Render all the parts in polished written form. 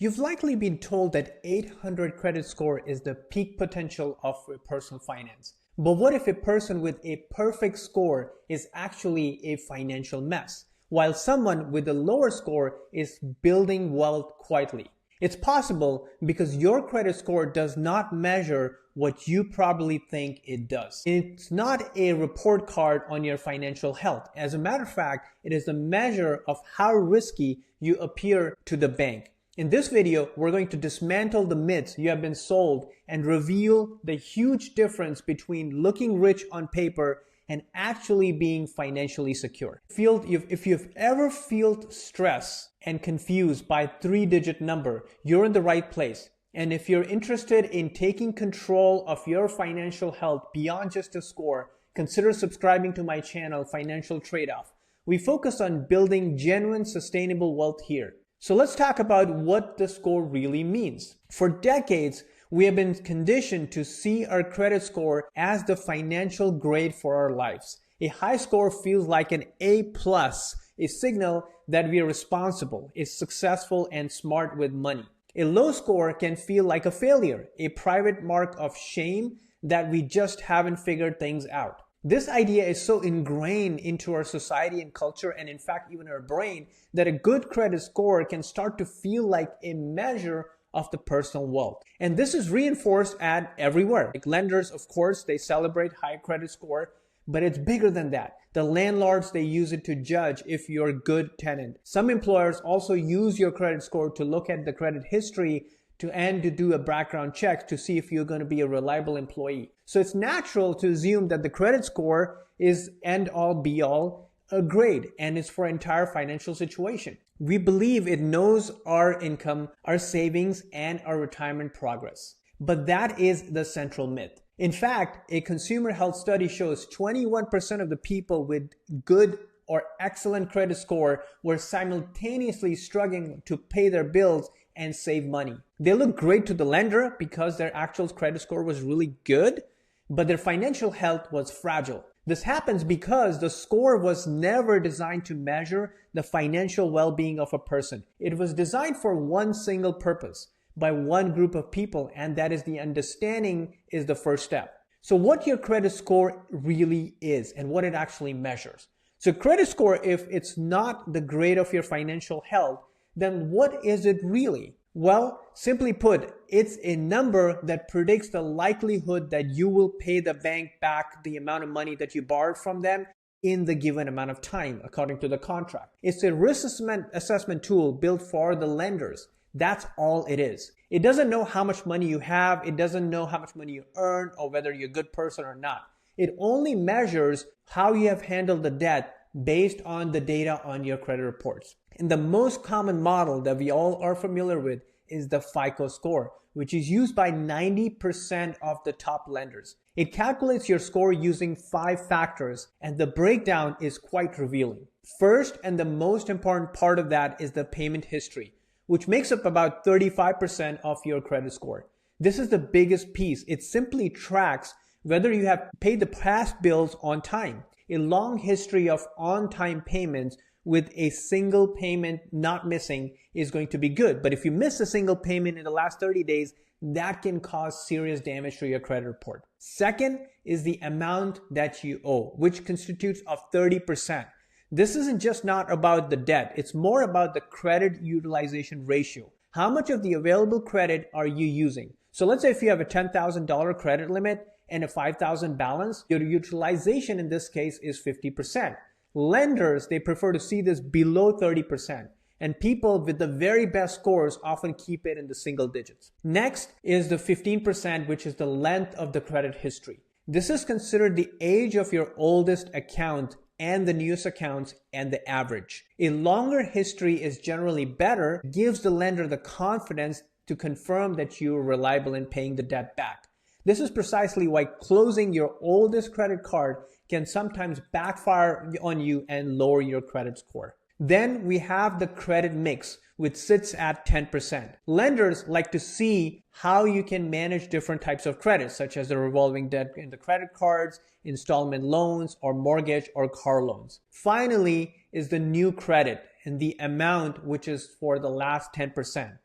You've likely been told that 800 credit score is the peak potential of personal finance. But what if a person with a perfect score is actually a financial mess, while someone with a lower score is building wealth quietly? It's possible because your credit score does not measure what you probably think it does. It's not a report card on your financial health. As a matter of fact, it is a measure of how risky you appear to the bank. In this video, we're going to dismantle the myths you have been sold and reveal the huge difference between looking rich on paper and actually being financially secure. If you've ever felt stress and confused by a 3-digit number, you're in the right place. And if you're interested in taking control of your financial health beyond just a score, consider subscribing to my channel, Financial Trade-Off. We focus on building genuine, sustainable wealth here. So let's talk about what the score really means. For decades, we have been conditioned to see our credit score as the financial grade for our lives. A high score feels like an A+, a signal that we are responsible, is successful, and smart with money. A low score can feel like a failure, a private mark of shame that we just haven't figured things out. This idea is so ingrained into our society and culture, and in fact even our brain, that a good credit score can start to feel like a measure of the personal wealth. And this is reinforced at everywhere. Like lenders, of course, they celebrate high credit score, but it's bigger than that. The landlords, they use it to judge if you're a good tenant. Some employers also use your credit score to look at the credit history and to do a background check to see if you're going to be a reliable employee. So it's natural to assume that the credit score is end all be all a grade, and it's for entire financial situation. We believe it knows our income, our savings, and our retirement progress. But that is the central myth. In fact, a consumer health study shows 21% of the people with good or excellent credit score were simultaneously struggling to pay their bills and save money. They look great to the lender because their actual credit score was really good, but their financial health was fragile. This happens because the score was never designed to measure the financial well-being of a person. It was designed for one single purpose by one group of people, and that is the understanding is the first step. So what your credit score really is and what it actually measures. So credit score, if it's not the grade of your financial health, then what is it really? Well, simply put, it's a number that predicts the likelihood that you will pay the bank back the amount of money that you borrowed from them in the given amount of time, according to the contract. It's a risk assessment tool built for the lenders. That's all it is. It doesn't know how much money you have. It doesn't know how much money you earn or whether you're a good person or not. It only measures how you have handled the debt based on the data on your credit reports. And the most common model that we all are familiar with is the FICO score, which is used by 90% of the top lenders. It calculates your score using 5 factors, and the breakdown is quite revealing. First, and the most important part of that, is the payment history, which makes up about 35% of your credit score. This is the biggest piece. It simply tracks whether you have paid the past bills on time. A long history of on-time payments with a single payment not missing is going to be good. But if you miss a single payment in the last 30 days, that can cause serious damage to your credit report. Second is the amount that you owe, which constitutes of 30%. This isn't just not about the debt. It's more about the credit utilization ratio. How much of the available credit are you using? So let's say if you have a $10,000 credit limit and a $5,000 balance, your utilization in this case is 50%. Lenders, they prefer to see this below 30%. And people with the very best scores often keep it in the single digits. Next is the 15%, which is the length of the credit history. This is considered the age of your oldest account and the newest accounts and the average. A longer history is generally better, gives the lender the confidence to confirm that you are reliable in paying the debt back. This is precisely why closing your oldest credit card can sometimes backfire on you and lower your credit score. Then we have the credit mix, which sits at 10%. Lenders like to see how you can manage different types of credit, such as the revolving debt in the credit cards, installment loans, or mortgage or car loans. Finally is the new credit and the amount, which is for the last 10%.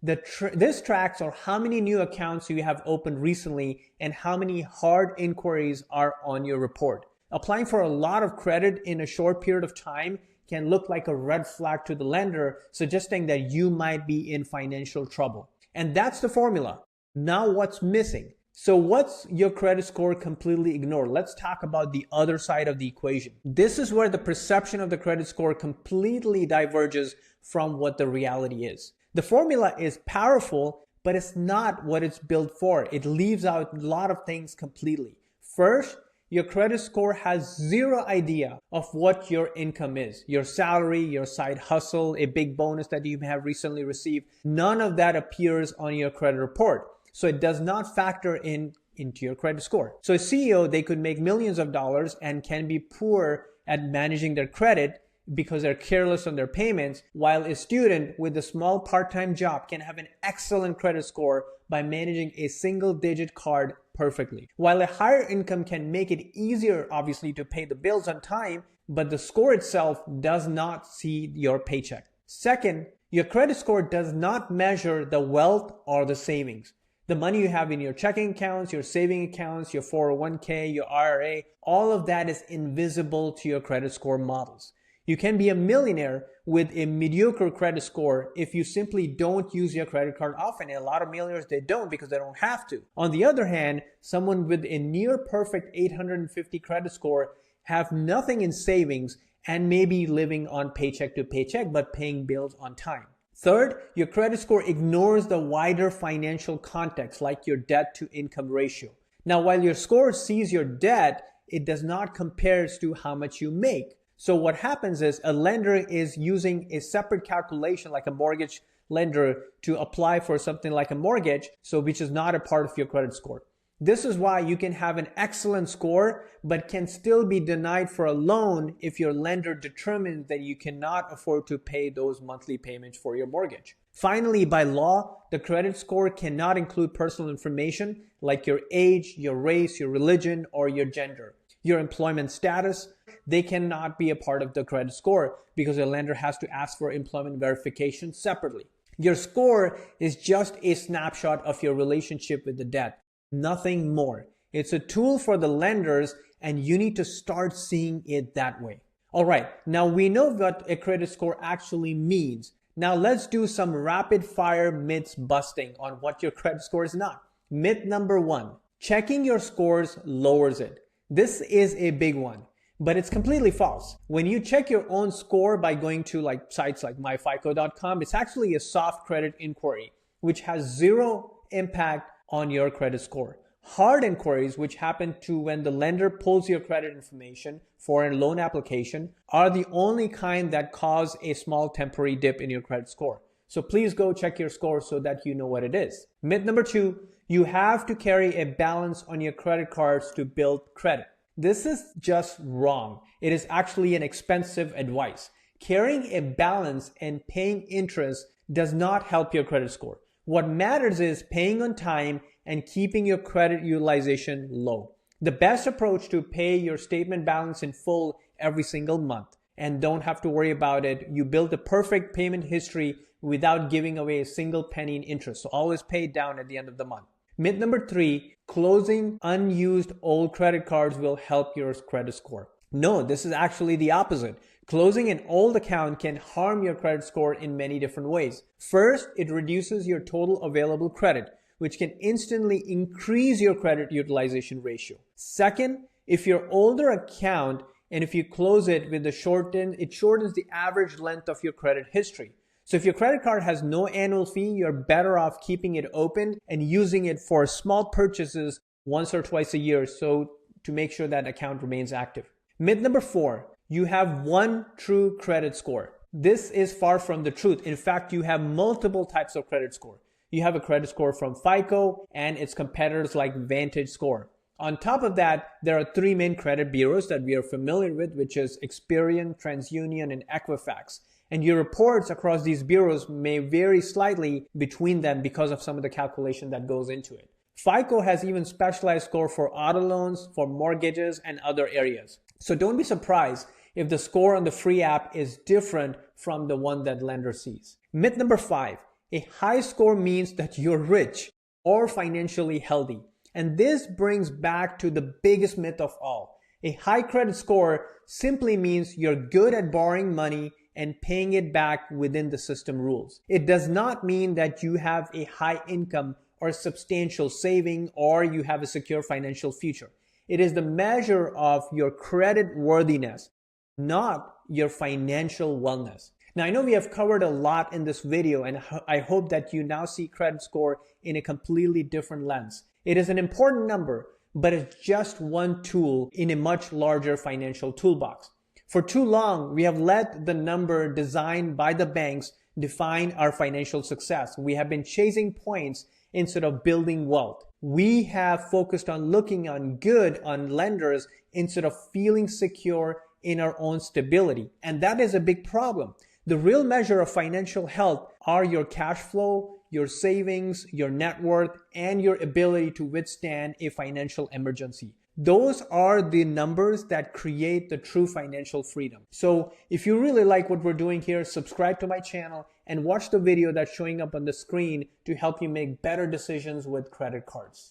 This tracks or how many new accounts you have opened recently and how many hard inquiries are on your report. Applying for a lot of credit in a short period of time can look like a red flag to the lender, suggesting that you might be in financial trouble. And that's the formula. Now what's missing? So what's your credit score completely ignored? Let's talk about the other side of the equation. This is where the perception of the credit score completely diverges from what the reality is. The formula is powerful, but it's not what it's built for. It leaves out a lot of things completely. First, your credit score has zero idea of what your income is. Your salary, your side hustle, a big bonus that you may have recently received. None of that appears on your credit report. So it does not factor into your credit score. So a CEO, they could make millions of dollars and can be poor at managing their credit because they're careless on their payments, while a student with a small part-time job can have an excellent credit score by managing a single-digit card perfectly. While a higher income can make it easier, obviously, to pay the bills on time, but the score itself does not see your paycheck. Second, your credit score does not measure the wealth or the savings. The money you have in your checking accounts, your saving accounts, your 401k, your IRA, all of that is invisible to your credit score models. You can be a millionaire with a mediocre credit score if you simply don't use your credit card often. And a lot of millionaires, they don't because they don't have to. On the other hand, someone with a near perfect 850 credit score have nothing in savings and may be living on paycheck to paycheck but paying bills on time. Third, your credit score ignores the wider financial context like your debt to income ratio. Now, while your score sees your debt, it does not compare to how much you make. So what happens is a lender is using a separate calculation like a mortgage lender to apply for something like a mortgage, so which is not a part of your credit score. This is why you can have an excellent score but can still be denied for a loan if your lender determines that you cannot afford to pay those monthly payments for your mortgage. Finally, by law, the credit score cannot include personal information like your age, your race, your religion, or your gender. Your employment status, they cannot be a part of the credit score because a lender has to ask for employment verification separately. Your score is just a snapshot of your relationship with the debt, nothing more. It's a tool for the lenders and you need to start seeing it that way. All right, now we know what a credit score actually means. Now let's do some rapid fire myths busting on what your credit score is not. Myth number 1, checking your scores lowers it. This is a big one, but it's completely false. When you check your own score by going to sites like myfico.com, it's actually a soft credit inquiry, which has zero impact on your credit score. Hard inquiries, which happen to when the lender pulls your credit information for a loan application, are the only kind that cause a small temporary dip in your credit score. So please go check your score so that you know what it is. Myth number 2, you have to carry a balance on your credit cards to build credit. This is just wrong. It is actually an expensive advice. Carrying a balance and paying interest does not help your credit score. What matters is paying on time and keeping your credit utilization low. The best approach to pay your statement balance in full every single month and don't have to worry about it. You build a perfect payment history without giving away a single penny in interest. So always pay it down at the end of the month. Myth number 3, closing unused old credit cards will help your credit score. No, this is actually the opposite. Closing an old account can harm your credit score in many different ways. First, it reduces your total available credit, which can instantly increase your credit utilization ratio. Second, if your older account and if you close it with it shortens the average length of your credit history. So if your credit card has no annual fee, you're better off keeping it open and using it for small purchases once or twice a year so to make sure that account remains active. Myth number 4, you have one true credit score. This is far from the truth. In fact, you have multiple types of credit score. You have a credit score from FICO and its competitors like Vantage Score. On top of that, there are 3 main credit bureaus that we are familiar with, which is Experian, TransUnion, and Equifax. And your reports across these bureaus may vary slightly between them because of some of the calculation that goes into it. FICO has even specialized score for auto loans, for mortgages, and other areas. So don't be surprised if the score on the free app is different from the one that lender sees. Myth number 5, A high score means that you're rich or financially healthy. And this brings back to the biggest myth of all. A high credit score simply means you're good at borrowing money and paying it back within the system rules. It does not mean that you have a high income or substantial saving or you have a secure financial future. It is the measure of your credit worthiness, not your financial wellness. Now, I know we have covered a lot in this video, and I hope that you now see credit score in a completely different lens. It is an important number, but it's just one tool in a much larger financial toolbox. For too long, we have let the number designed by the banks define our financial success. We have been chasing points instead of building wealth. We have focused on looking on good on lenders instead of feeling secure in our own stability. And that is a big problem. The real measure of financial health are your cash flow, your savings, your net worth, and your ability to withstand a financial emergency. Those are the numbers that create the true financial freedom. So if you really like what we're doing here, subscribe to my channel and watch the video that's showing up on the screen to help you make better decisions with credit cards.